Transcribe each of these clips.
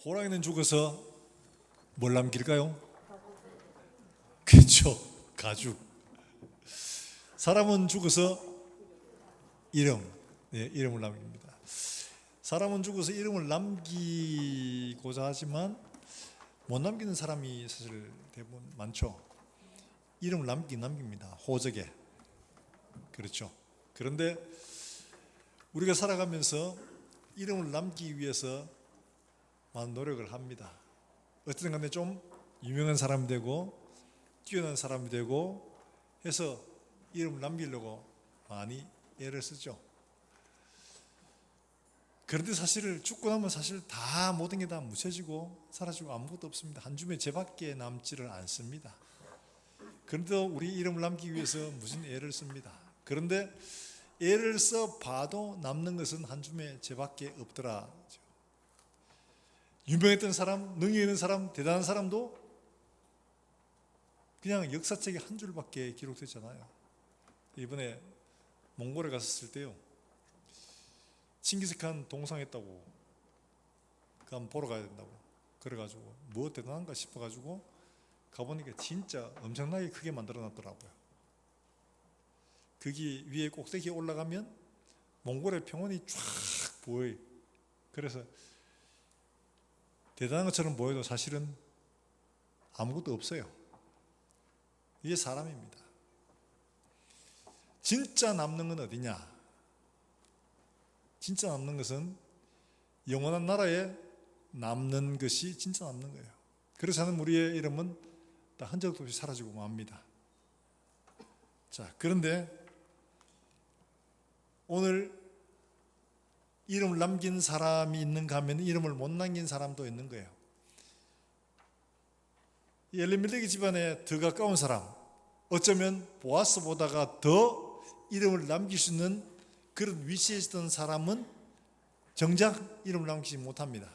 호랑이는 죽어서 뭘 남길까요? 그렇죠. 가죽. 사람은 죽어서 이름, 이름을 남깁니다. 사람은 죽어서 이름을 남기고자 하지만 못 남기는 사람이 사실 대부분 많죠. 이름을 남깁니다. 호적에. 그렇죠. 그런데 우리가 살아가면서 이름을 남기기 위해서 많은 노력을 합니다. 어쨌든 간에 좀 유명한 사람이 되고 뛰어난 사람이 되고 해서 이름을 남기려고 많이 애를 쓰죠. 그런데 사실 죽고 나면 사실 다 모든 게 다 묻혀지고 사라지고 아무것도 없습니다. 한 줌의 죄밖에 남지를 않습니다. 그런데도 우리 이름을 남기기 위해서 무슨 애를 씁니다. 그런데 애를 써 봐도 남는 것은 한 줌의 죄밖에 없더라. 유명했던 사람, 능력 있는 사람, 대단한 사람도 그냥 역사책에 한 줄밖에 기록됐잖아요. 이번에 몽골에 갔었을 때요, 칭기스칸 동상했다고 그 한번 보러 가야 된다고 그래가지고 뭐 대단한가 싶어가지고 가보니까 진짜 엄청나게 크게 만들어 놨더라고요. 거기 위에 꼭대기에 올라가면 몽골의 평원이 쫙 보여요. 그래서 대단한 것처럼 보여도 사실은 아무것도 없어요. 이게 사람입니다. 진짜 남는 건 어디냐? 진짜 남는 것은 영원한 나라에 남는 것이 진짜 남는 거예요. 그래서 하는 우리의 이름은 다 흔적도 없이 사라지고 맙니다. 자, 그런데 오늘 이름을 남긴 사람이 있는가 하면 이름을 못 남긴 사람도 있는 거예요. 엘리멜렉의 집안에 더 가까운 사람, 어쩌면 보아스보다가 더 이름을 남길 수 있는 그런 위치에 있던 사람은 정작 이름을 남기지 못합니다.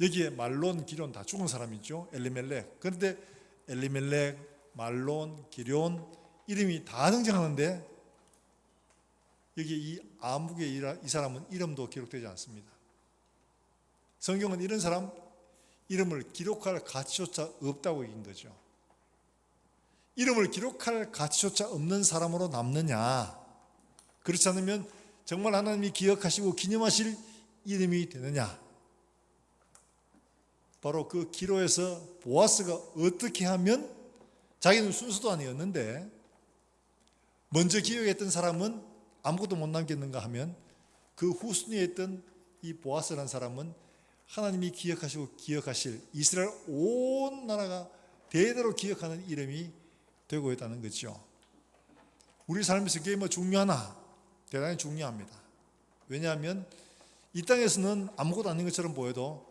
여기에 말론, 기럨 다 죽은 사람이죠. 엘리멜렉. 그런데 엘리멜렉, 말론, 기럨 이름이 다 등장하는데 여기 이 아묵의 이 사람은 이름도 기록되지 않습니다. 성경은 이런 사람 이름을 기록할 가치조차 없다고 얘기한 거죠. 이름을 기록할 가치조차 없는 사람으로 남느냐? 그렇지 않으면 정말 하나님이 기억하시고 기념하실 이름이 되느냐? 바로 그 기로에서 보아스가 어떻게 하면, 자기는 순서도 아니었는데 먼저 기억했던 사람은 아무것도 못 남겼는가 하면 그 후순위에 있던 이 보아스라는 사람은 하나님이 기억하시고 기억하실 이스라엘 온 나라가 대대로 기억하는 이름이 되고 있다는 거죠. 우리 삶에서 그게 뭐 중요하나? 대단히 중요합니다. 왜냐하면 이 땅에서는 아무것도 아닌 것처럼 보여도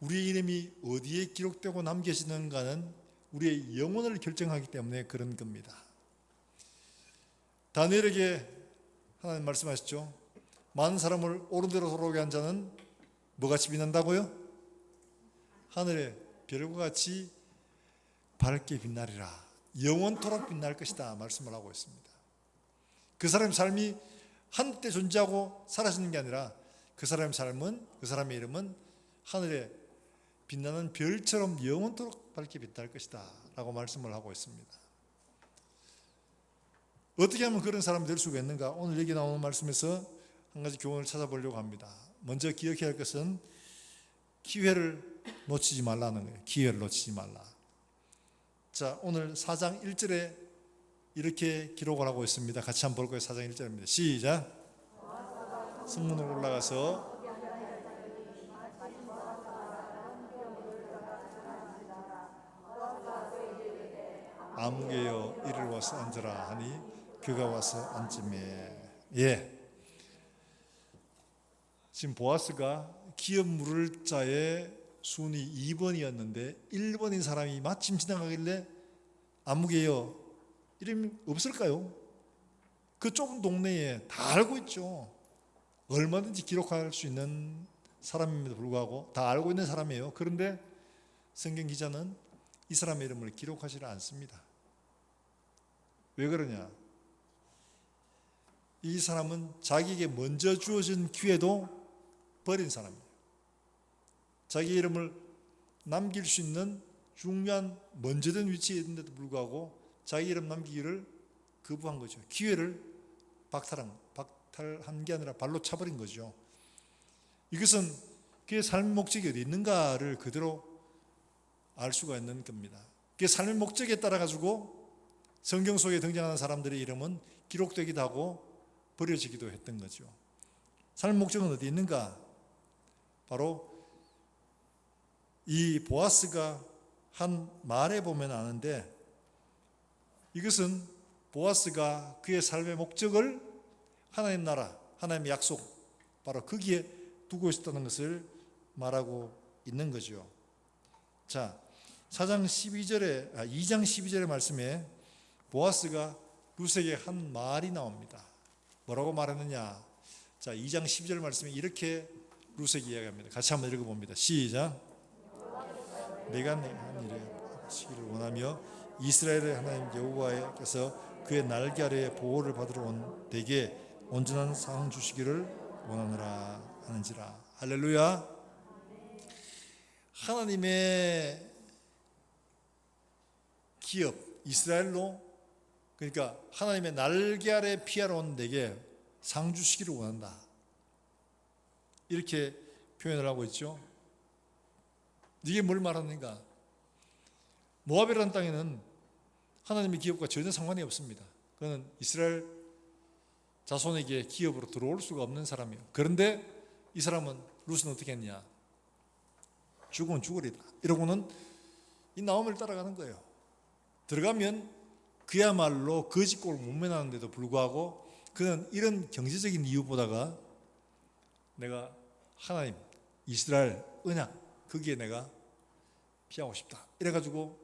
우리의 이름이 어디에 기록되고 남겨지는가는 우리의 영혼을 결정하기 때문에 그런 겁니다. 다니엘에게 하나님 말씀하셨죠. 많은 사람을 옳은 대로 돌아오게 한 자는 뭐같이 빛난다고요? 하늘의 별과 같이 밝게 빛나리라. 영원토록 빛날 것이다 말씀을 하고 있습니다. 그 사람의 삶이 한때 존재하고 사라지는 게 아니라 그 사람의 삶은, 그 사람의 이름은 하늘에 빛나는 별처럼 영원토록 밝게 빛날 것이다 라고 말씀을 하고 있습니다. 어떻게 하면 그런 사람이 될 수가 있는가? 오늘 여기 나오는 말씀에서 한 가지 교훈을 찾아보려고 합니다. 먼저 기억해야 할 것은 기회를 놓치지 말라는 거예요. 기회를 놓치지 말라. 자, 오늘 4장 1절에 이렇게 기록을 하고 있습니다. 같이 한번 볼 거예요. 4장 1절입니다. 시작. 성문으로 올라가서 아무개여 이리로 와서 앉으라 하니 그가 와서 앉음에. 예. 지금 보아스가 기업 물을 자의 순위 2번이었는데 1번인 사람이 마침 지나가길래 아무개여 이름이 없을까요? 그 좁은 동네에 다 알고 있죠. 얼마든지 기록할 수 있는 사람임에도 불구하고 다 알고 있는 사람이에요. 그런데 성경 기자는 이 사람의 이름을 기록하지 않습니다. 왜 그러냐? 이 사람은 자기에게 먼저 주어진 기회도 버린 사람이에요. 자기 이름을 남길 수 있는 중요한 먼저 된 위치에 있는데도 불구하고 자기 이름 남기기를 거부한 거죠. 기회를 박탈한 게 아니라 발로 차버린 거죠. 이것은 그의 삶의 목적이 어디 있는가를 그대로 알 수가 있는 겁니다. 그의 삶의 목적에 따라 가지고 성경 속에 등장하는 사람들의 이름은 기록되기도 하고 버려지기도 했던 거죠. 삶의 목적은 어디 있는가? 바로 이 보아스가 한 말에 보면 아는데, 이것은 보아스가 그의 삶의 목적을 하나님 나라, 하나님의 약속, 바로 거기에 두고 있었다는 것을 말하고 있는 거죠. 자, 2장 12절의 말씀에 보아스가 룻에게 한 말이 나옵니다. 뭐라고 말했느냐? 자, 2장 12절 말씀에 이렇게 룻에게 이야기합니다. 같이 한번 읽어봅니다. 시작. 내가 한 일에 하시기를 원하며 이스라엘의 하나님 여호와께서 그의 날개 아래에 보호를 받으러 온 내게 온전한 상 주시기를 원하노라 하는지라. 할렐루야. 하나님의 기업 이스라엘로, 그러니까 하나님의 날개 아래 피하러 온 내게 상 주시기를 원한다, 이렇게 표현을 하고 있죠. 이게 뭘 말하는가? 모압이라는 땅에는 하나님의 기업과 전혀 상관이 없습니다. 그는 이스라엘 자손에게 기업으로 들어올 수가 없는 사람이에요. 그런데 이 사람은 룻은 어떻게 했냐? 죽으면 죽으리다 이러고는 이 나오미를 따라가는 거예요. 들어가면 그야말로 거짓골을 문면하는데도 불구하고 그는 이런 경제적인 이유보다가 내가 하나님, 이스라엘 언약, 거기에 내가 피하고 싶다, 이래가지고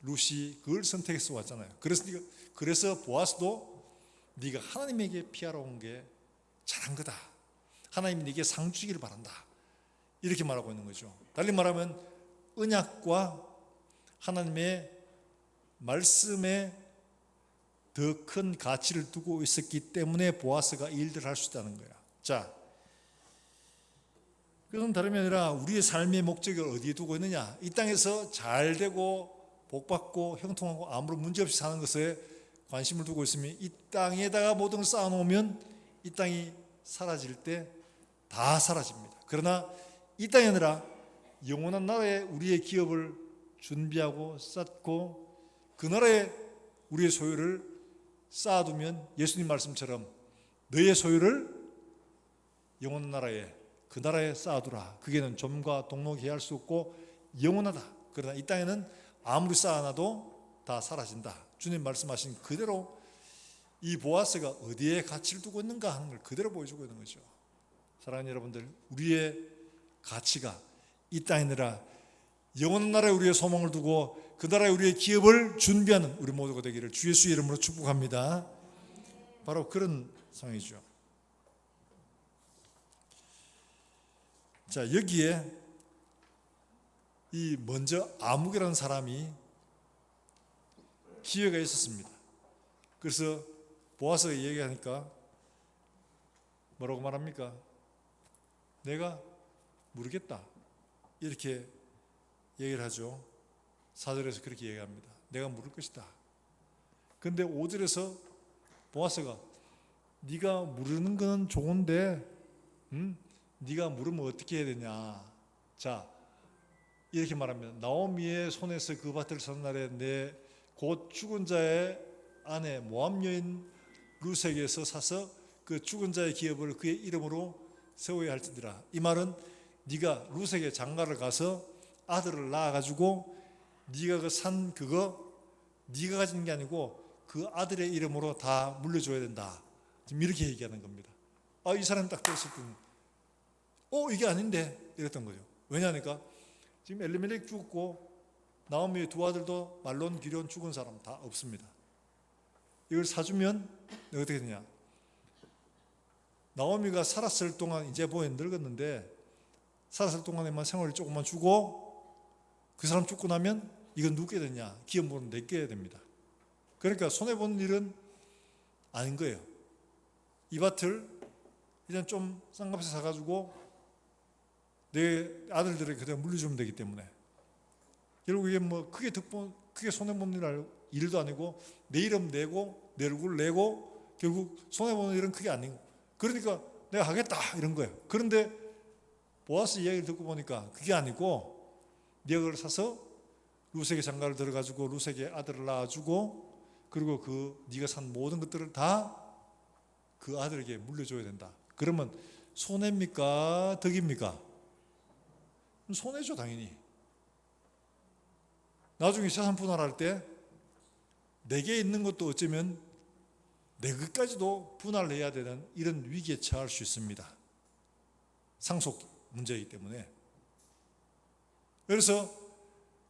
룻이 그걸 선택해서 왔잖아요. 그래서 보아스도 네가 하나님에게 피하러 온 게 잘한 거다, 하나님이 네게 상 주기를 바란다, 이렇게 말하고 있는 거죠. 달리 말하면 언약과 하나님의 말씀에 더 큰 가치를 두고 있었기 때문에 보아스가 일들을 할 수 있다는 거야. 자, 그것은 다름이 아니라 우리의 삶의 목적을 어디에 두고 있느냐? 이 땅에서 잘 되고 복받고 형통하고 아무런 문제 없이 사는 것에 관심을 두고 있으면 이 땅에다가 모든 걸 쌓아놓으면 이 땅이 사라질 때 다 사라집니다. 그러나 이 땅이 아니라 영원한 나라에 우리의 기업을 준비하고 쌓고 그 나라에 우리의 소유를 쌓아두면 예수님 말씀처럼 너의 소유를 영원한 나라에, 그 나라에 쌓아두라. 그게는 좀과 동록이 할 수 없고 영원하다. 그러나 이 땅에는 아무리 쌓아놔도 다 사라진다. 주님 말씀하신 그대로 이 보아스가 어디에 가치를 두고 있는가 하는 걸 그대로 보여주고 있는 거죠. 사랑하는 여러분들, 우리의 가치가 이 땅이 아니라 영원한 나라에 우리의 소망을 두고 그 나라에 우리의 기업을 준비하는 우리 모두가 되기를 주 예수의 이름으로 축복합니다. 바로 그런 상황이죠. 자, 여기에 이 먼저 아무개라는 사람이 기회가 있었습니다. 그래서 보아스가 얘기하니까 뭐라고 말합니까? 내가 모르겠다, 이렇게 얘기를 하죠. 4절에서 그렇게 얘기합니다. 내가 물을 것이다. 그런데 5절에서 보아스가 네가 물으는 건 좋은데 네가 물으면 어떻게 해야 되냐? 자, 이렇게 말하면 나오미의 손에서 그 밭을 산 날에 내 곧 죽은 자의 아내 모압 여인 룻에게서 사서 그 죽은 자의 기업을 그의 이름으로 세워야 할지니라. 이 말은 네가 룻에게 장가를 가서 아들을 낳아가지고 네가 그 산 그거 네가 가진 게 아니고 그 아들의 이름으로 다 물려줘야 된다. 지금 이렇게 얘기하는 겁니다. 이 사람이 딱 들었을 때는 이게 아닌데 이랬던 거죠. 왜냐하니까 지금 엘리멜렉 죽었고 나오미의 두 아들도 말론, 기럧 죽은 사람 다 없습니다. 이걸 사주면 내가 어떻게 되냐? 나오미가 살았을 동안 이제 보면 늙었는데 살았을 동안에만 생활을 조금만 주고 그 사람 죽고 나면 이건 누게 되냐? 기업물은 내게 됩니다. 그러니까 손해보는 일은 아닌 거예요. 이 밭을 그냥 좀 싼 값에 사가지고 내 아들들에게 그대로 물려주면 되기 때문에 결국 이게 뭐 크게 손해보는 일도 아니고 내 이름 내고 내 얼굴 내고 결국 손해보는 일은 크게 아니고 그러니까 내가 하겠다 이런 거예요. 그런데 보아스 이야기를 듣고 보니까 그게 아니고 네가 그걸 사서 루색의 장가를 들어가지고 루색의 아들을 낳아주고 그리고 그 네가 산 모든 것들을 다 그 아들에게 물려줘야 된다. 그러면 손해입니까? 덕입니까? 손해죠 당연히. 나중에 재산 분할할 때 내게 있는 것도 어쩌면 내 것까지도 분할해야 되는 이런 위기에 처할 수 있습니다. 상속 문제이기 때문에. 그래서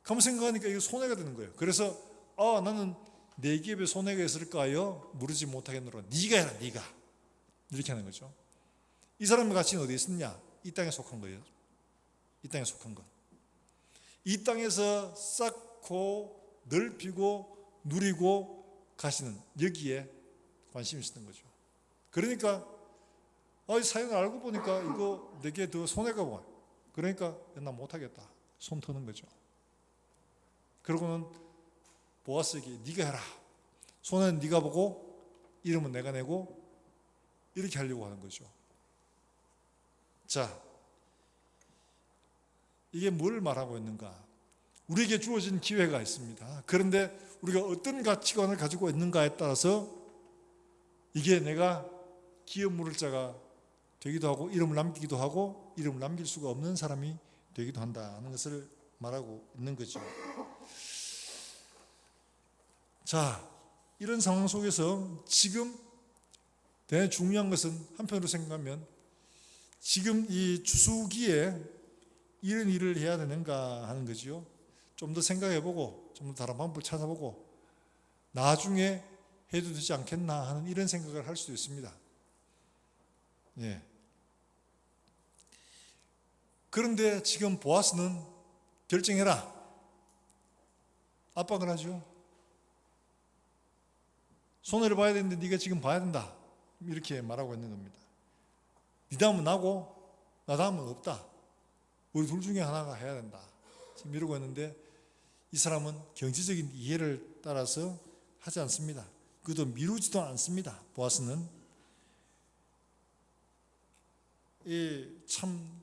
가만 생각하니까 이거 손해가 되는 거예요. 그래서 나는 내 기업에 손해가 있을까요? 물으지 못하겠노라. 네가 해라 네가. 이렇게 하는 거죠. 이 사람의 가치는 어디에 있느냐? 이 땅에 속한 거예요. 이 땅에 속한 것. 이 땅에서 쌓고 넓히고 누리고 가시는 여기에 관심이 있었던 거죠. 그러니까 이 사연을 알고 보니까 이거 내게 더 손해가 와. 그러니까 나 못하겠다. 손 터는 거죠. 그러고는 보아스에게 네가 해라. 손해는 네가 보고 이름은 내가 내고 이렇게 하려고 하는 거죠. 자, 이게 뭘 말하고 있는가? 우리에게 주어진 기회가 있습니다. 그런데 우리가 어떤 가치관을 가지고 있는가에 따라서 이게 내가 기업 물을 자가 되기도 하고 이름을 남기기도 하고 이름을 남길 수가 없는 사람이 되기도 한다는 것을 말하고 있는 거죠. 자, 이런 상황 속에서 지금 대단히 중요한 것은 한편으로 생각하면 지금 이 추수기에 이런 일을 해야 되는가 하는 거죠. 좀 더 생각해보고 좀 더 다른 방법을 찾아보고 나중에 해도 되지 않겠나 하는 이런 생각을 할 수도 있습니다. 예. 그런데 지금 보아스는 결정해라. 압박을 하죠. 손해를 봐야 되는데 네가 지금 봐야 된다. 이렇게 말하고 있는 겁니다. 네 다음은 나고 나 다음은 없다. 우리 둘 중에 하나가 해야 된다. 지금 이러고 있는데 이 사람은 경제적인 이해를 따라서 하지 않습니다. 그것도 미루지도 않습니다. 보아스는 참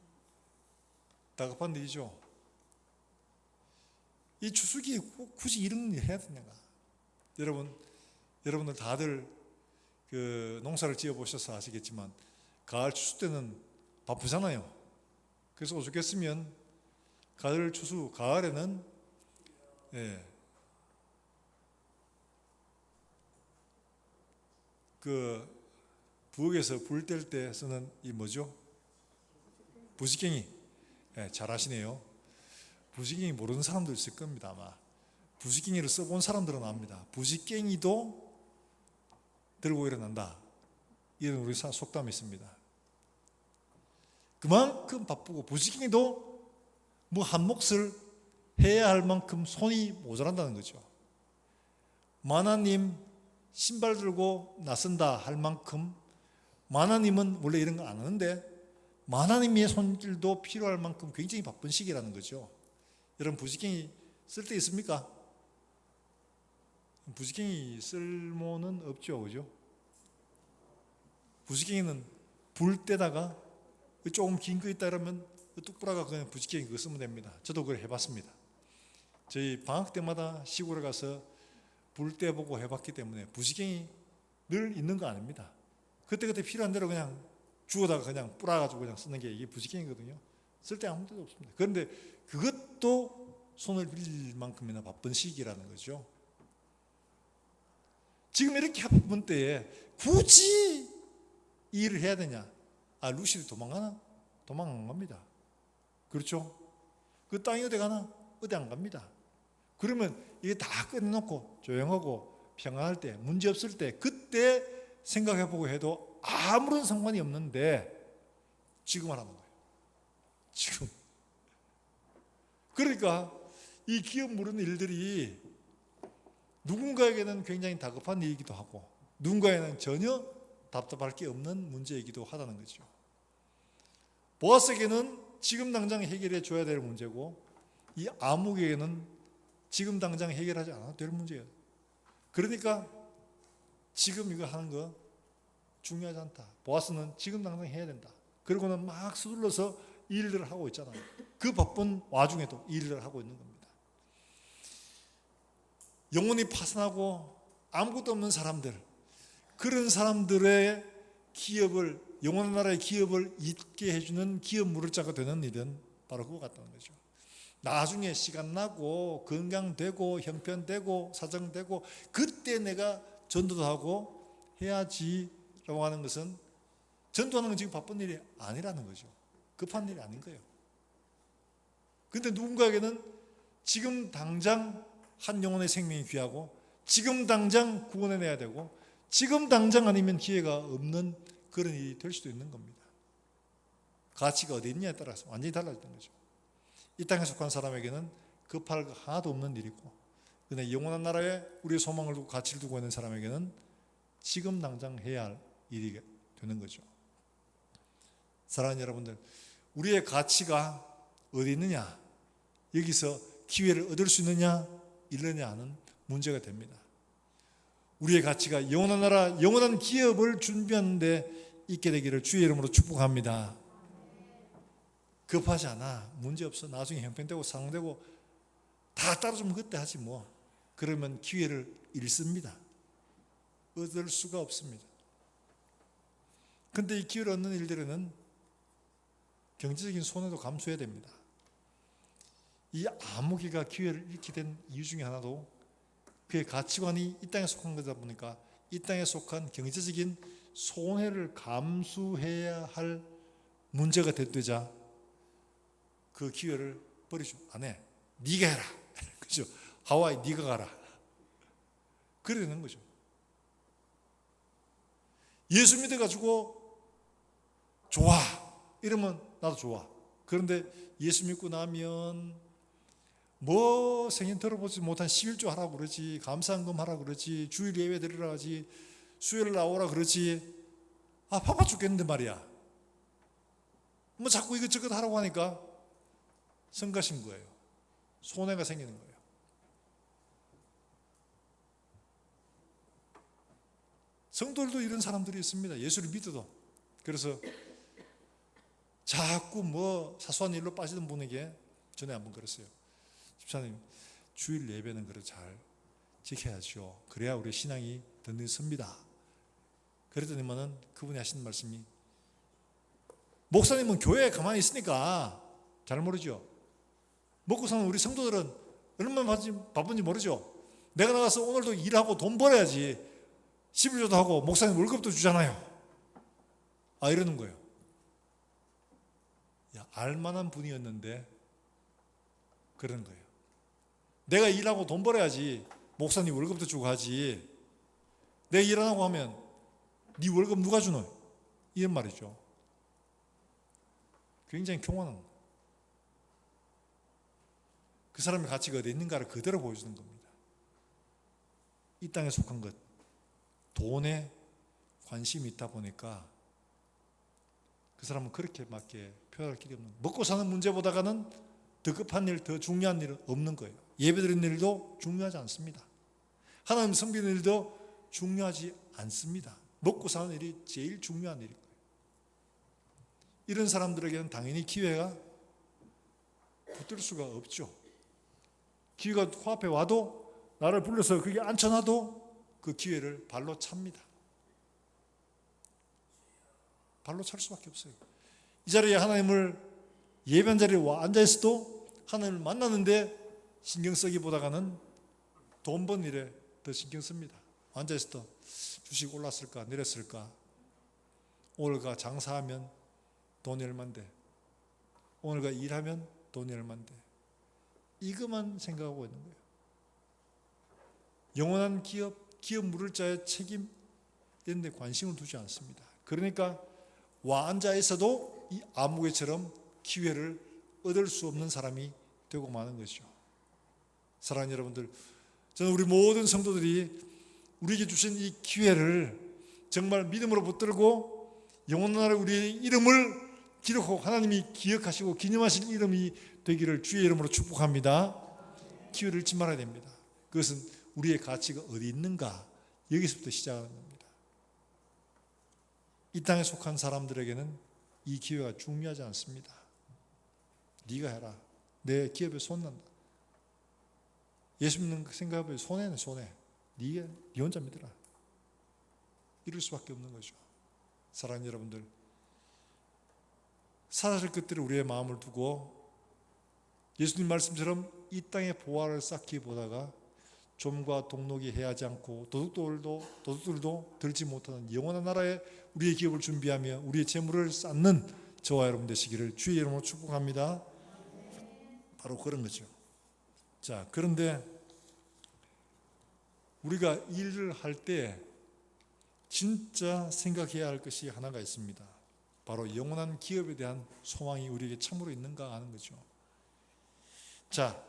다급한 일이죠. 이 추수기에 굳이 이런 일 해야 되는가? 여러분들 다들 그 농사를 지어 보셔서 아시겠지만 가을 추수 때는 바쁘잖아요. 그래서 오죽했으면 가을 추수 가을에는 그 부엌에서 불 뗄 때 쓰는 이 뭐죠? 부지깽이. 잘 아시네요. 부지깽이 모르는 사람도 있을 겁니다 아마. 부지깽이를 써본 사람들은 압니다. 부지깽이도 들고 일어난다. 이런 우리 속담이 있습니다. 그만큼 바쁘고 부지깽이도 뭐 한 몫을 해야 할 만큼 손이 모자란다는 거죠. 마나님 신발 들고 나선다 할 만큼 마나님은 원래 이런 거 안 하는데 마나님의 손길도 필요할 만큼 굉장히 바쁜 시기라는 거죠. 여러분 부지깽이 쓸 데 있습니까? 부지깽이 쓸모는 없죠, 그죠? 부지깽이는 불 때다가 조금 긴 거 있다 그러면 뚝불아가 그냥 부지깽이 그거 쓰면 됩니다. 저도 그걸 해봤습니다. 저희 방학 때마다 시골에 가서 불 떼보고 해봤기 때문에 부지깽이 늘 있는 거 아닙니다. 그때그때 필요한 대로 그냥 주워다가 그냥 뿌라가지고 그냥 쓰는 게 이게 부지깽이거든요. 쓸 데 아무 데도 없습니다. 그런데 그것도 손을 빌릴 만큼이나 바쁜 시기라는 거죠. 지금 이렇게 바쁜 때에 굳이 이 일을 해야 되냐? 루시드 도망가나? 도망 안 갑니다. 그렇죠? 그 땅이 어디 가나? 어디 안 갑니다. 그러면 이게 다 끝내놓고 조용하고 평안할 때, 문제 없을 때, 그때 생각해보고 해도 아무런 상관이 없는데 지금 하라는 거예요. 지금. 그러니까 이 기업 무르는 일들이 누군가에게는 굉장히 다급한 일이기도 하고 누군가에는 전혀 답답할 게 없는 문제이기도 하다는 거죠. 보아스에게는 지금 당장 해결해 줘야 될 문제고, 이 암흑에게는 지금 당장 해결하지 않아도 될 문제예요. 그러니까 지금 이거 하는 거 중요하지 않다. 보아스는 지금 당장 해야 된다. 그리고는 막 서둘러서 일들을 하고 있잖아요. 그 바쁜 와중에도 일들을 하고 있는 겁니다. 영혼이 파산하고 아무것도 없는 사람들, 그런 사람들의 기업을, 영원한 나라의 기업을 잇게 해주는 기업 무릇자가 되는 일은 바로 그거 같다는 거죠. 나중에 시간 나고 건강되고 형편되고 사정되고 그때 내가 전도도 하고 해야지라고 하는 것은, 전도하는 건 지금 바쁜 일이 아니라는 거죠. 급한 일이 아닌 거예요. 그런데 누군가에게는 지금 당장 한 영혼의 생명이 귀하고, 지금 당장 구원해내야 되고, 지금 당장 아니면 기회가 없는 그런 일이 될 수도 있는 겁니다. 가치가 어디 있느냐에 따라서 완전히 달라지는 거죠. 이 땅에 속한 사람에게는 급할 거 하나도 없는 일이고, 그런데 영원한 나라에 우리의 소망을 두고 가치를 두고 있는 사람에게는 지금 당장 해야 할 일이 되는 거죠. 사랑하는 여러분들, 우리의 가치가 어디 있느냐, 여기서 기회를 얻을 수 있느냐 잃느냐 하는 문제가 됩니다. 우리의 가치가 영원한 나라, 영원한 기업을 준비하는 데 있게 되기를 주의 이름으로 축복합니다. 급하지 않아. 문제없어. 나중에 형편되고 상황되고 다 따라주면 그때 하지 뭐. 그러면 기회를 잃습니다. 얻을 수가 없습니다. 그런데 이 기회를 얻는 일들에는 경제적인 손해도 감수해야 됩니다. 이 암흑이가 기회를 잃게 된 이유 중에 하나도 그의 가치관이 이 땅에 속한 거다 보니까 이 땅에 속한 경제적인 손해를 감수해야 할 문제가 되자 그 기회를 버리죠. 안 해. 네가 해라. 그죠? 하와이 네가 가라. 그래 되는 거죠. 예수 믿어가지고 좋아. 이러면 나도 좋아. 그런데 예수 믿고 나면 뭐 생전 들어보지 못한 11조 하라고 그러지, 감사한금 하라고 그러지, 주일 예배 드리라 하지, 수요일 나오라 그러지. 아, 바빠 죽겠는데 말이야. 뭐 자꾸 이것저것 하라고 하니까 성가신 거예요. 손해가 생기는 거예요. 성도들도 이런 사람들이 있습니다. 예수를 믿어도. 그래서 자꾸 뭐 사소한 일로 빠지던 분에게 전에 한번 그랬어요. 집사님, 주일 예배는 그래 잘 지켜야죠. 그래야 우리 신앙이 든든습니다. 그랬더니만은 그분이 하시는 말씀이, 목사님은 교회에 가만히 있으니까 잘 모르죠. 먹고 사는 우리 성도들은 얼마나 바쁜지 모르죠. 내가 나가서 오늘도 일하고 돈 벌어야지 11조도 하고 목사님 월급도 주잖아요. 아, 이러는 거예요. 야, 알만한 분이었는데 그러는 거예요. 내가 일하고 돈 벌어야지 목사님 월급도 주고 하지, 내가 일 안 하고 하면 네 월급 누가 주노? 이런 말이죠. 굉장히 교만한 거예요. 그 사람의 가치가 어디 있는가를 그대로 보여주는 겁니다. 이 땅에 속한 것, 돈에 관심이 있다 보니까 그 사람은 그렇게 맞게 표현할 길이 없는 거예요. 먹고 사는 문제보다는 더 급한 일, 더 중요한 일은 없는 거예요. 예배드리는 일도 중요하지 않습니다. 하나님 섬기는 일도 중요하지 않습니다. 먹고 사는 일이 제일 중요한 일인 거예요. 이런 사람들에게는 당연히 기회가 붙들 수가 없죠. 기회가 코앞에 와도, 나를 불러서 그게 앉혀놔도 그 기회를 발로 찹니다. 발로 찰 수밖에 없어요. 이 자리에 하나님을, 예배한 자리에 와 앉아있어도 하나님을 만나는데 신경 쓰기보다는 돈 번 일에 더 신경 씁니다. 앉아있어도 주식 올랐을까 내렸을까, 오늘가 장사하면 돈이 얼만데, 오늘가 일하면 돈이 얼만데, 이것만 생각하고 있는 거예요. 영원한 기업 물을 자의 책임 이런 데 관심을 두지 않습니다. 그러니까 와 앉아 있어도 이 아무개처럼 기회를 얻을 수 없는 사람이 되고 마는 것이죠. 사랑하는 여러분들, 저는 우리 모든 성도들이 우리에게 주신 이 기회를 정말 믿음으로 붙들고 영원한 나라에 우리의 이름을 기록하고 하나님이 기억하시고 기념하실 이름이 되기를 주의 이름으로 축복합니다. 기회를 잃지 말아야 됩니다. 그것은 우리의 가치가 어디 있는가, 여기서부터 시작하는 겁니다. 이 땅에 속한 사람들에게는 이 기회가 중요하지 않습니다. 네가 해라. 내 기업에 손난다. 예수 믿는 생각해보면 손해네, 손해. 네가 네 혼자 믿어라. 이럴 수밖에 없는 거죠. 사랑하는 여러분들, 사사절 끝들에 우리의 마음을 두고 예수님 말씀처럼 이 땅의 보화를 쌓기 보다가 좀과 동록이 해하지 않고 도둑들도 들지 못하는 영원한 나라에 우리의 기업을 준비하며 우리의 재물을 쌓는 저와 여러분 되시기를 주의 이름으로 축복합니다. 바로 그런 거죠. 자, 그런데 우리가 일을 할 때 진짜 생각해야 할 것이 하나가 있습니다. 바로 영원한 기업에 대한 소망이 우리에게 참으로 있는가 하는 거죠. 자,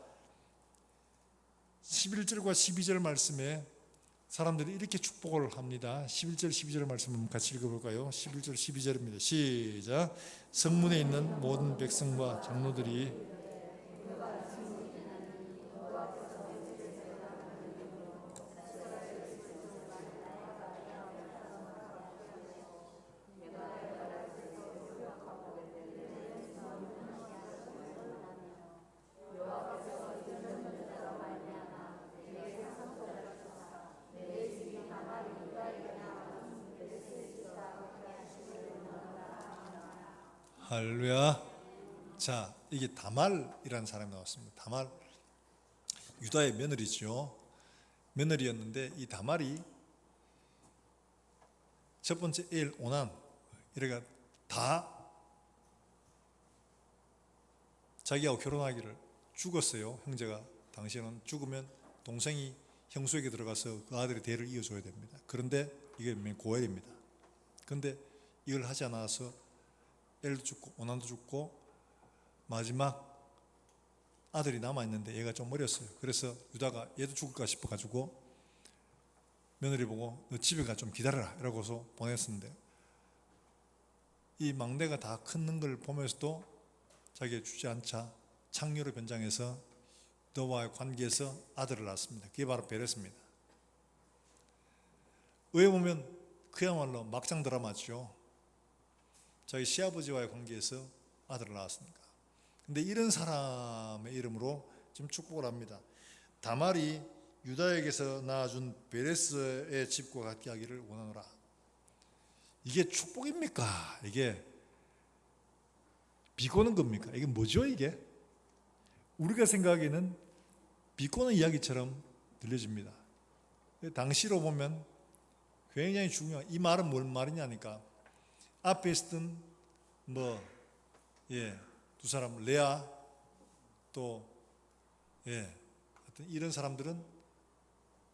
11절과 12절 말씀에 사람들이 이렇게 축복을 합니다. 11절, 12절 말씀을 같이 읽어볼까요? 11절, 12절입니다. 시작. 성문에 있는 모든 백성과 장로들이 할렐루야. 자, 이게 다말이라는 사람이 나왔습니다. 다말, 유다의 며느리죠. 며느리였는데 이 다말이 첫 번째 엘 오난, 이래가 다 자기하고 결혼하기를 죽었어요. 형제가 당시에는 죽으면 동생이 형수에게 들어가서 그 아들의 대를 이어줘야 됩니다. 그런데 이게 고엘입니다. 그런데 이걸 하지 않아서 엘도 죽고 오난도 죽고 마지막 아들이 남아있는데 얘가 좀 어렸어요. 그래서 유다가 얘도 죽을까 싶어가지고 며느리 보고 너 집에 가 좀 기다려라 이러고서 보냈었는데 이 막내가 다 크는 걸 보면서도 자기가 주저앉자 창녀로 변장해서 너와의 관계에서 아들을 낳았습니다. 그게 바로 베레스입니다. 왜 보면 그야말로 막장 드라마죠. 자기 시아버지와의 관계에서 아들을 낳았으니까. 근데 이런 사람의 이름으로 지금 축복을 합니다. 다말이 유다에게서 낳아준 베레스의 집과 같게 하기를 원하노라. 이게 축복입니까? 이게 비꼬는 겁니까? 이게 뭐죠 이게? 우리가 생각하기에는 비꼬는 이야기처럼 들려집니다. 당시로 보면 굉장히 중요한, 이 말은 뭔 말이냐니까 앞에 있었던 두 사람 레아 또 하여튼 이런 사람들은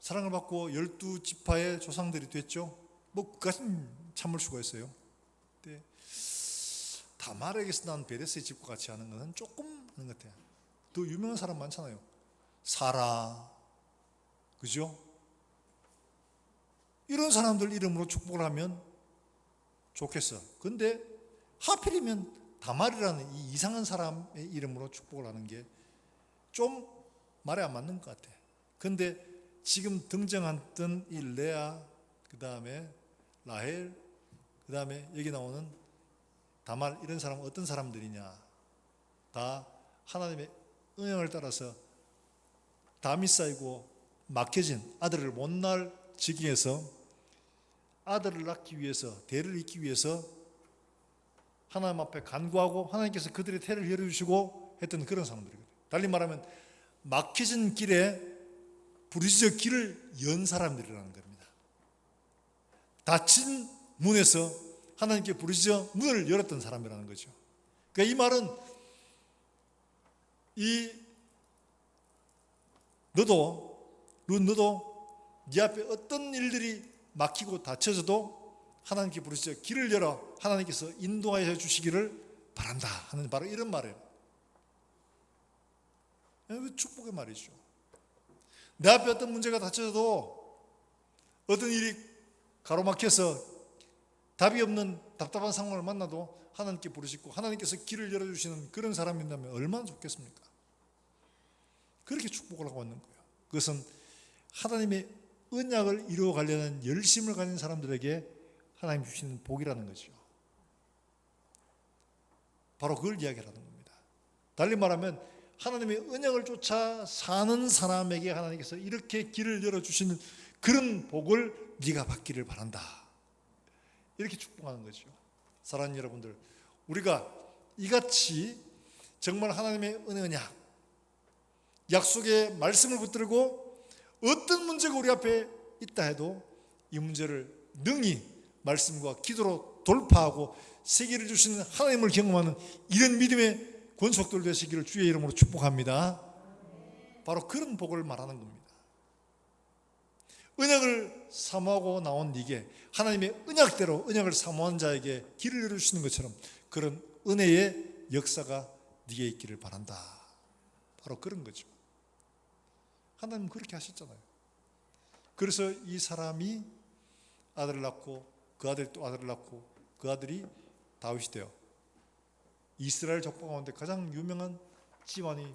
사랑을 받고 12지파의 조상들이 됐죠. 그것은 참을 수가 있어요. 근데 다말에게서 난 베레스의 집과 같이 하는 것은 조금 하는 것 같아요. 더 유명한 사람 많잖아요. 사라, 그죠? 이런 사람들 이름으로 축복을 하면 좋겠어. 근데 하필이면 다말이라는 이 이상한 사람의 이름으로 축복을 하는 게 좀 말에 안 맞는 것 같아. 근데 지금 등장했던 이 레아, 그 다음에 라헬, 그 다음에 여기 나오는 다말, 이런 사람은 어떤 사람들이냐? 다 하나님의 은혜를 따라서 담이 쌓이고 막혀진 아들을 못 낳을 지경에서 아들을 낳기 위해서, 대를 잇기 위해서 하나님 앞에 간구하고 하나님께서 그들의 태를 열어주시고 했던 그런 사람들이거든요. 달리 말하면 막혀진 길에 부르짖어 길을 연 사람들이라는 겁니다. 닫힌 문에서 하나님께 부르짖어 문을 열었던 사람이라는 거죠. 그러니까 이 말은 너도 네 앞에 어떤 일들이 막히고 닫혀져도 하나님께 부르짖어 길을 열어 하나님께서 인도하여 주시기를 바란다 하는 바로 이런 말이에요. 축복의 말이죠. 내 앞에 어떤 문제가 닥쳐져도 어떤 일이 가로막혀서 답이 없는 답답한 상황을 만나도 하나님께 부르짖고 하나님께서 길을 열어주시는 그런 사람이라면 얼마나 좋겠습니까? 그렇게 축복을 하고 있는 거예요. 그것은 하나님의 언약을 이루어가려는 열심을 가진 사람들에게 하나님 주시는 복이라는 거죠. 바로 그걸 이야기하는 겁니다. 달리 말하면 하나님의 언약을 쫓아 사는 사람에게 하나님께서 이렇게 길을 열어주시는 그런 복을 네가 받기를 바란다. 이렇게 축복하는 거죠. 사랑하는 여러분들, 우리가 이같이 정말 하나님의 언약, 약속의 말씀을 붙들고 어떤 문제가 우리 앞에 있다 해도 이 문제를 능히 말씀과 기도로 돌파하고 세계를 주시는 하나님을 경험하는 이런 믿음의 권속들 되시기를 주의 이름으로 축복합니다. 바로 그런 복을 말하는 겁니다. 언약을 사모하고 나온 네게 하나님의 언약대로 언약을 사모한 자에게 길을 열어주시는 것처럼 그런 은혜의 역사가 네게 있기를 바란다. 바로 그런 거죠. 하나님은 그렇게 하셨잖아요. 그래서 이 사람이 아들을 낳고 그 아들이 또 아들을 낳고 그 아들이 다윗이 되어 이스라엘 족보 가운데 가장 유명한 집안이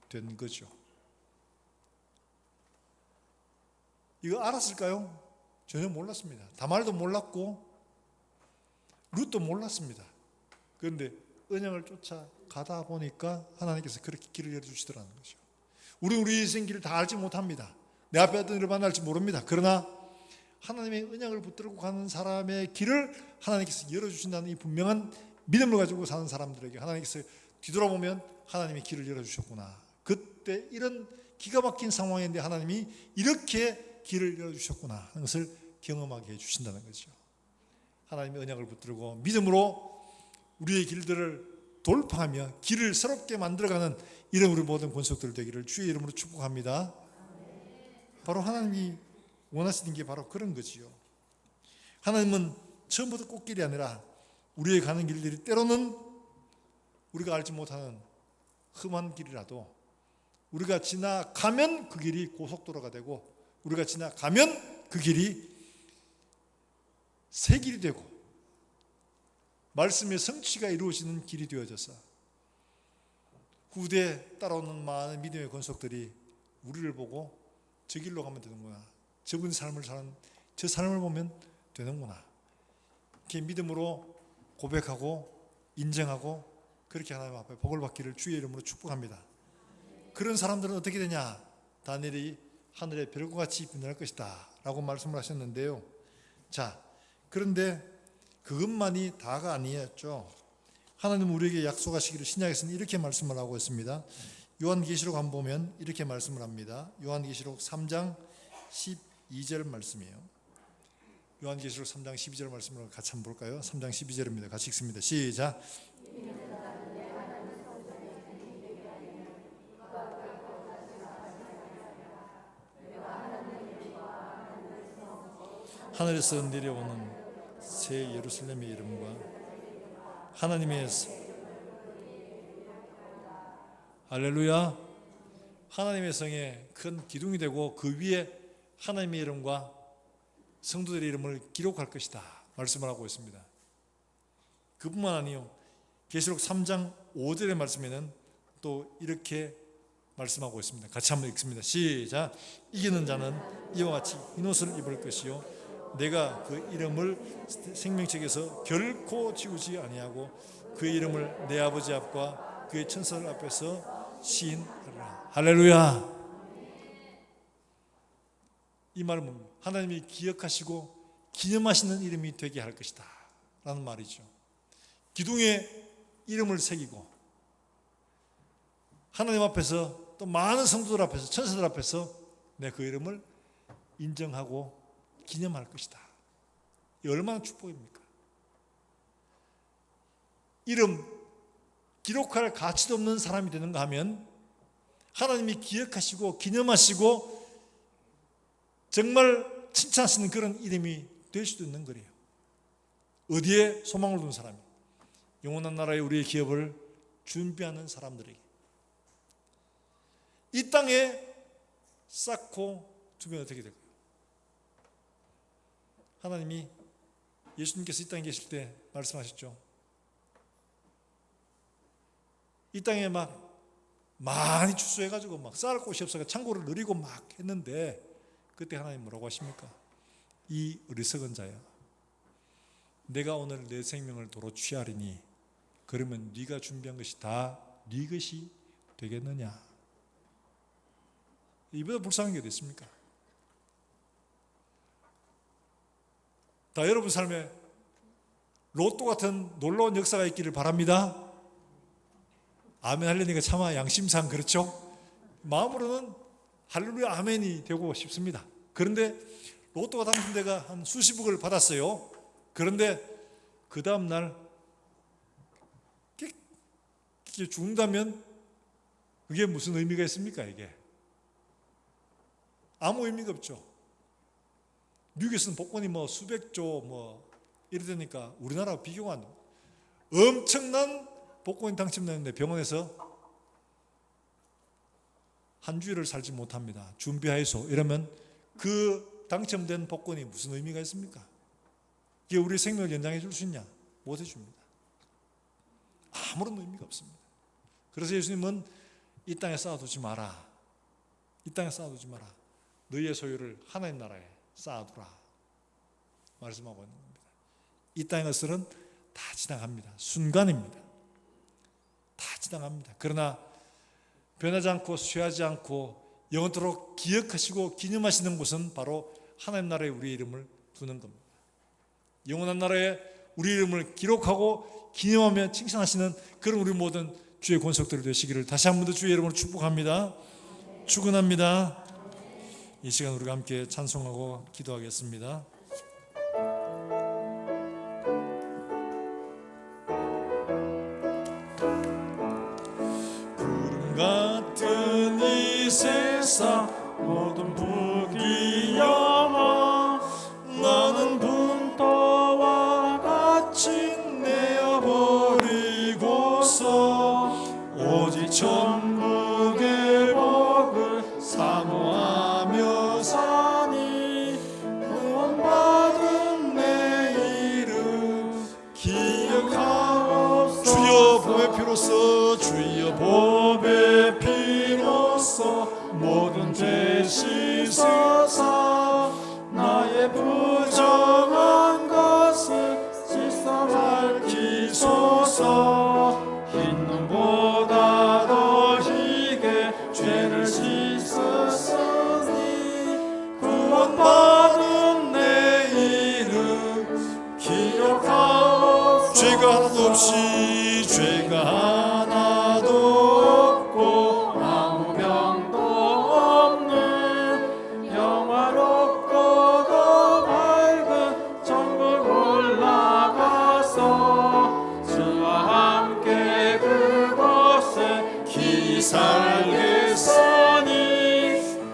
된 거죠. 이거 알았을까요? 전혀 몰랐습니다. 다말도 몰랐고 룻도 몰랐습니다. 그런데 언약을 쫓아 가다 보니까 하나님께서 그렇게 길을 열어주시더라는 거죠. 우리 인생 길을 다 알지 못합니다. 내 앞에 어떤 일을 만날지 모릅니다. 그러나 하나님의 언약을 붙들고 가는 사람의 길을 하나님께서 열어주신다는 이 분명한 믿음을 가지고 사는 사람들에게 하나님께서 뒤돌아보면 하나님이 길을 열어주셨구나. 그때 이런 기가 막힌 상황인데 하나님이 이렇게 길을 열어주셨구나 하는 것을 경험하게 해주신다는 거죠. 하나님의 언약을 붙들고 믿음으로 우리의 길들을 돌파하며 길을 새롭게 만들어가는 이런 우리 모든 권속들 되기를 주의 이름으로 축복합니다. 바로 하나님이 원하시는 게 바로 그런 거지요. 하나님은 처음부터 꽃길이 아니라 우리의 가는 길들이 때로는 우리가 알지 못하는 험한 길이라도 우리가 지나가면 그 길이 고속도로가 되고 우리가 지나가면 그 길이 새 길이 되고 말씀의 성취가 이루어지는 길이 되어져서 후대에 따라오는 많은 믿음의 권속들이 우리를 보고 저 길로 가면 되는구나. 저분 삶을 사는 저 삶을 보면 되는구나. 이렇게 믿음으로 고백하고 인정하고 그렇게 하나님 앞에 복을 받기를 주의 이름으로 축복합니다. 그런 사람들은 어떻게 되냐? 다니엘이 하늘의 별과 같이 빛날 것이다 라고 말씀을 하셨는데요. 자, 그런데 그것만이 다가 아니었죠. 하나님은 우리에게 약속하시기를 신약에서는 이렇게 말씀을 하고 있습니다. 요한계시록 한번 보면 이렇게 말씀을 합니다. 요한계시록 3장 12절 말씀이에요. 요한계시록 3장 12절 말씀을 같이 한번 볼까요? 3장 12절입니다. 같이 읽습니다. 시작. 하늘에서 내려오는 새 예루살렘의 이름과 하나님의 할렐루야, 하나님의 성에 큰 기둥이 되고 그 위에 하나님의 이름과 성도들의 이름을 기록할 것이다 말씀을 하고 있습니다. 그뿐만 아니요, 계시록 3장 5절의 말씀에는 또 이렇게 말씀하고 있습니다. 같이 한번 읽습니다. 시작. 이기는 자는 이와 같이 흰 옷을 입을 것이요 내가 그 이름을 생명책에서 결코 지우지 아니하고 그의 이름을 내 아버지 앞과 그의 천사들 앞에서 시인하리라. 할렐루야. 이 말은 하나님이 기억하시고 기념하시는 이름이 되게 할 것이다 라는 말이죠. 기둥에 이름을 새기고 하나님 앞에서 또 많은 성도들 앞에서 천사들 앞에서 내 그 이름을 인정하고 기념할 것이다. 이 얼마나 축복입니까? 이름 기록할 가치도 없는 사람이 되는가 하면 하나님이 기억하시고 기념하시고 정말 칭찬하시는 그런 이름이 될 수도 있는 거예요. 어디에 소망을 둔 사람이? 영원한 나라의 우리의 기업을 준비하는 사람들에게 이 땅에 쌓고 두면 어떻게 될까요? 하나님이 예수님께서 이 땅에 계실 때 말씀하셨죠. 이 땅에 막 많이 추수해가지고 막 쌀 곳이 없어서 창고를 누리고 막 했는데 그때 하나님 뭐라고 하십니까? 이 어리석은 자야, 내가 오늘 내 생명을 도로 취하리니 그러면 네가 준비한 것이 다 네 것이 되겠느냐? 이보다 불쌍한 게 어디 있습니까? 다 여러분 삶에 로또 같은 놀라운 역사가 있기를 바랍니다. 아멘 하려니까 차마 양심상 그렇죠? 마음으로는 할렐루야 아멘이 되고 싶습니다. 그런데 로또가 당첨돼가 한 수십억을 받았어요. 그런데 그 다음 날 죽는다면 그게 무슨 의미가 있습니까? 이게 아무 의미가 없죠. 미국에서는 복권이 뭐 수백조 뭐 이러다니까 우리나라와 비교가 안 돼요. 엄청난 복권이 당첨됐는데 병원에서 한 주일을 살지 못합니다. 준비하이소 이러면 그 당첨된 복권이 무슨 의미가 있습니까? 이게 우리 생명을 연장해 줄 수 있냐? 못 해줍니다. 아무런 의미가 없습니다. 그래서 예수님은 이 땅에 쌓아두지 마라. 이 땅에 쌓아두지 마라. 너희의 소유를 하나님 나라에 쌓아두라 말씀하고 있는 겁니다. 이 땅의 것들은 다 지나갑니다. 순간입니다. 다 지나갑니다. 그러나 변하지 않고 쇠하지 않고 영원토록 기억하시고 기념하시는 곳은 바로 하나님 나라에 우리의 이름을 두는 겁니다. 영원한 나라에 우리 이름을 기록하고 기념하며 칭찬하시는 그런 우리 모든 주의 권속들이 되시기를 다시 한 번 더 주의 이름으로 축복합니다. 축원합니다. 이 시간 우리가 함께 찬송하고 기도하겠습니다. 구름 같은 이 세상 모든 북이 영화 나는 분토와 같이 내어버리고서 오직 천국의 복을 사모하며 사니 구원받은 내 이름 기억하옵소서. 주여 보배 피로써 주여 보배 피로써 모든 죄 씻어서 나의 부정한 것을 씻어 밝히소서. 흰 눈보다 더 희게 죄를 씻었으니 구원받은 내 이름 기억하옵소서. 죄가 하나도 없이 죄가 하나도 없고 아무 병도 없는 영화롭고 더 밝은 천국 올라가서 주와 함께 그곳에 기살겠으니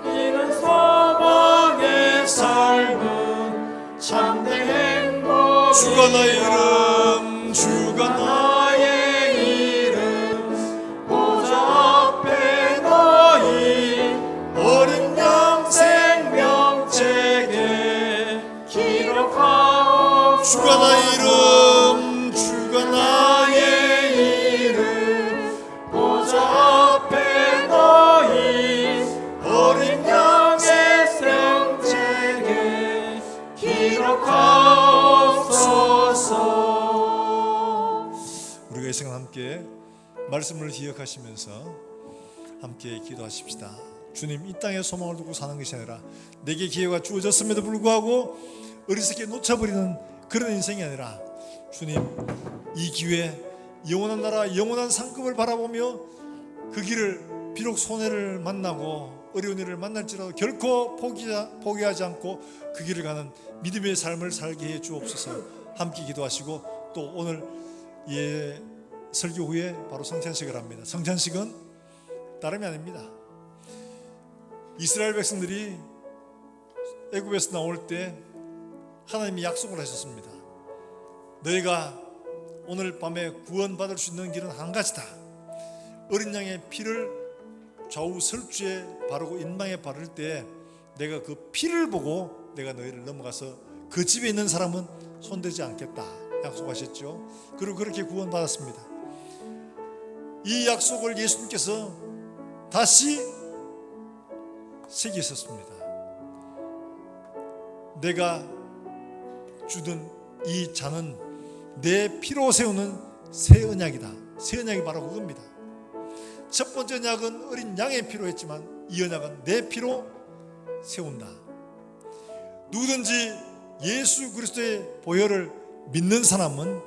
이는 소망의 삶은 참된 행복. 주가 나의 이름 주가 나의 이름 보좌 앞에 너희 어린 양 생명책에 기록하옵소서. 주가 나의 이름 주가 나의 이름 보좌 앞에 너희 어린 양의 생명책에 기록하옵소서. 우리가 이 시간 함께 말씀을 기억하시면서 함께 기도하십시다. 주님, 이 땅에 소망을 두고 사는 것이 아니라 내게 기회가 주어졌음에도 불구하고 어리석게 놓쳐버리는 그런 인생이 아니라 주님, 이 기회 영원한 나라 영원한 상급을 바라보며 그 길을 비록 손해를 만나고 어려운 일을 만날지라도 결코 포기하지 않고 그 길을 가는 믿음의 삶을 살게 해 주옵소서. 함께 기도하시고 또 오늘 설교 후에 바로 성찬식을 합니다. 성찬식은 다름이 아닙니다. 이스라엘 백성들이 애굽에서 나올 때 하나님이 약속을 하셨습니다. 너희가 오늘 밤에 구원받을 수 있는 길은 한 가지다. 어린 양의 피를 좌우 설주에 바르고 인방에 바를 때 내가 그 피를 보고 내가 너희를 넘어가서 그 집에 있는 사람은 손대지 않겠다. 약속하셨죠. 그리고 그렇게 구원받았습니다. 이 약속을 예수님께서 다시 새기셨습니다. 내가 주던 이 잔은 내 피로 세우는 새 언약이다. 새 언약이 바로 그겁니다. 첫 번째 언약은 어린 양의 피로 했지만 이 언약은 내 피로 세운다. 누구든지 예수 그리스도의 보혈을 믿는 사람은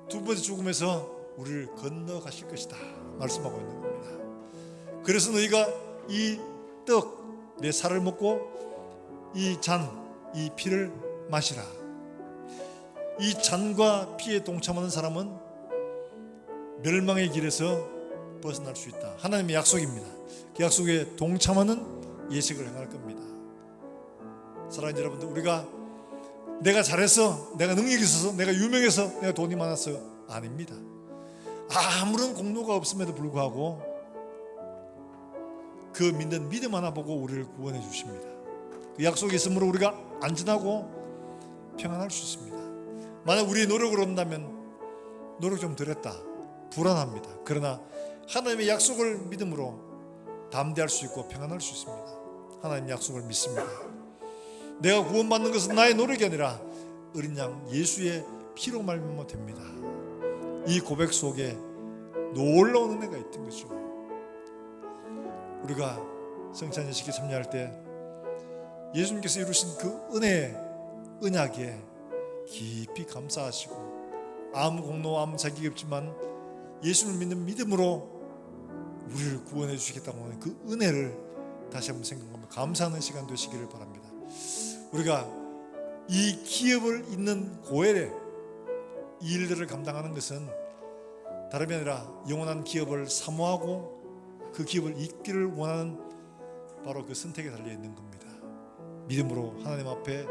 두 번째 죽음에서 우리를 건너가실 것이다 말씀하고 있는 겁니다. 그래서 너희가 이 떡, 내 살을 먹고 이 잔, 이 피를 마시라. 이 잔과 피에 동참하는 사람은 멸망의 길에서 벗어날 수 있다. 하나님의 약속입니다. 그 약속에 동참하는 예식을 행할 겁니다. 사랑하는 여러분들, 우리가 내가 잘해서, 내가 능력이 있어서, 내가 유명해서, 내가 돈이 많아서 아닙니다. 아무런 공로가 없음에도 불구하고 그 믿는 믿음 하나 보고 우리를 구원해 주십니다. 그 약속이 있으므로 우리가 안전하고 평안할 수 있습니다. 만약 우리의 노력을 한다면 노력 좀 덜 했다, 불안합니다. 그러나 하나님의 약속을 믿음으로 담대할 수 있고 평안할 수 있습니다. 하나님의 약속을 믿습니다. 내가 구원받는 것은 나의 노력이 아니라 어린 양 예수의 피로 말미암아 됩니다. 이 고백 속에 놀라운 은혜가 있던 거죠. 우리가 성찬 예식에 참여할 때 예수님께서 이루신 그 은혜의 언약에 깊이 감사하시고 아무 공로 아무 자격이 없지만 예수를 믿는 믿음으로 우리를 구원해 주시겠다고 하는 그 은혜를 다시 한번 생각하며 감사하는 시간 되시기를 바랍니다. 우리가 이 기업을 잇는 고엘에 이 일들을 감당하는 것은 다름이 아니라 영원한 기업을 사모하고 그 기업을 잇기를 원하는 바로 그 선택에 달려 있는 겁니다. 믿음으로 하나님 앞에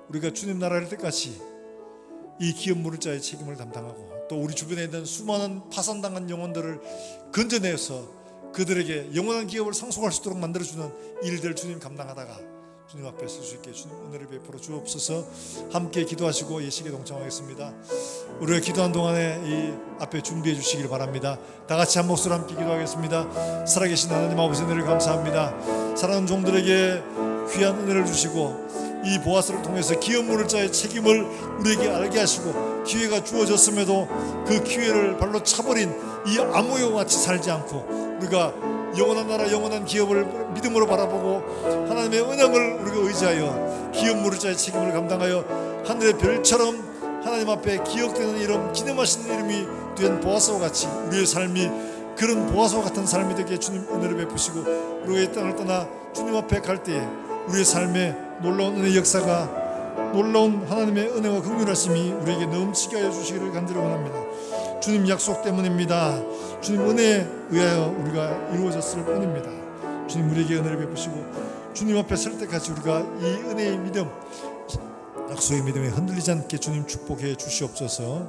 우리가 주님 나라를 때까지 이 기업 물자의 책임을 담당하고 또 우리 주변에 있는 수많은 파산당한 영혼들을 건져내서 그들에게 영원한 기업을 상속할 수 있도록 만들어주는 일들 주님 감당하다가 주님 앞에 설 수 있게 주님 은혜를 베풀어 주옵소서. 함께 기도하시고 예식에 동참하겠습니다. 우리가 기도한 동안에 이 앞에 준비해 주시길 바랍니다. 다 같이 한 목소리로 함께 기도하겠습니다. 살아계신 하나님 아버지 은혜를 감사합니다. 사랑하는 종들에게 귀한 은혜를 주시고 이 보아스를 통해서 기업 물자의 책임을 우리에게 알게 하시고 기회가 주어졌음에도 그 기회를 발로 차버린 이 암흑과 같이 살지 않고 우리가 영원한 나라 영원한 기업을 믿음으로 바라보고 하나님의 언약을 우리가 의지하여 기업 물자의 책임을 감당하여 하늘의 별처럼 하나님 앞에 기억되는 이름, 기념하시는 이름이 된 보아스와 같이 우리의 삶이 그런 보아스와 같은 삶이 되게 주님 은혜를 베푸시고 우리가 이 땅을 떠나 주님 앞에 갈 때에 우리의 삶에 놀라운 은혜의 역사가 놀라운 하나님의 은혜와 긍휼하심이 우리에게 넘치게 하여 주시기를 간절히 원합니다. 주님 약속 때문입니다. 주님 은혜에 의하여 우리가 이루어졌을 뿐입니다. 주님 우리에게 은혜를 베푸시고 주님 앞에 설 때까지 우리가 이 은혜의 믿음, 약속의 믿음에 흔들리지 않게 주님 축복해 주시옵소서.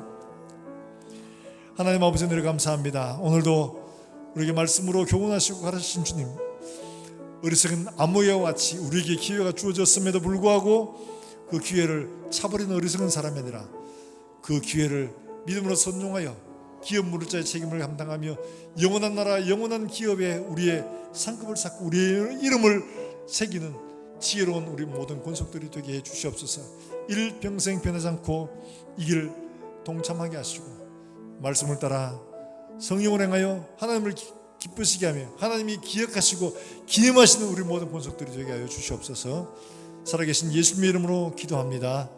하나님 아버지 은혜를 감사합니다. 오늘도 우리에게 말씀으로 교훈하시고 가르치신 주님, 어리석은 아모야와 같이 우리에게 기회가 주어졌음에도 불구하고 그 기회를 차버리는 어리석은 사람이 아니라 그 기회를 믿음으로 선용하여 기업 물자의 책임을 감당하며 영원한 나라 영원한 기업에 우리의 상급을 쌓고 우리의 이름을 새기는 지혜로운 우리 모든 권속들이 되게 해 주시옵소서. 일평생 변하지 않고 이 길 동참하게 하시고 말씀을 따라 성령을 행하여 하나님을 기쁘시게 하며 하나님이 기억하시고 기념하시는 우리 모든 권속들이 되게 하여 주시옵소서. 살아계신 예수님의 이름으로 기도합니다.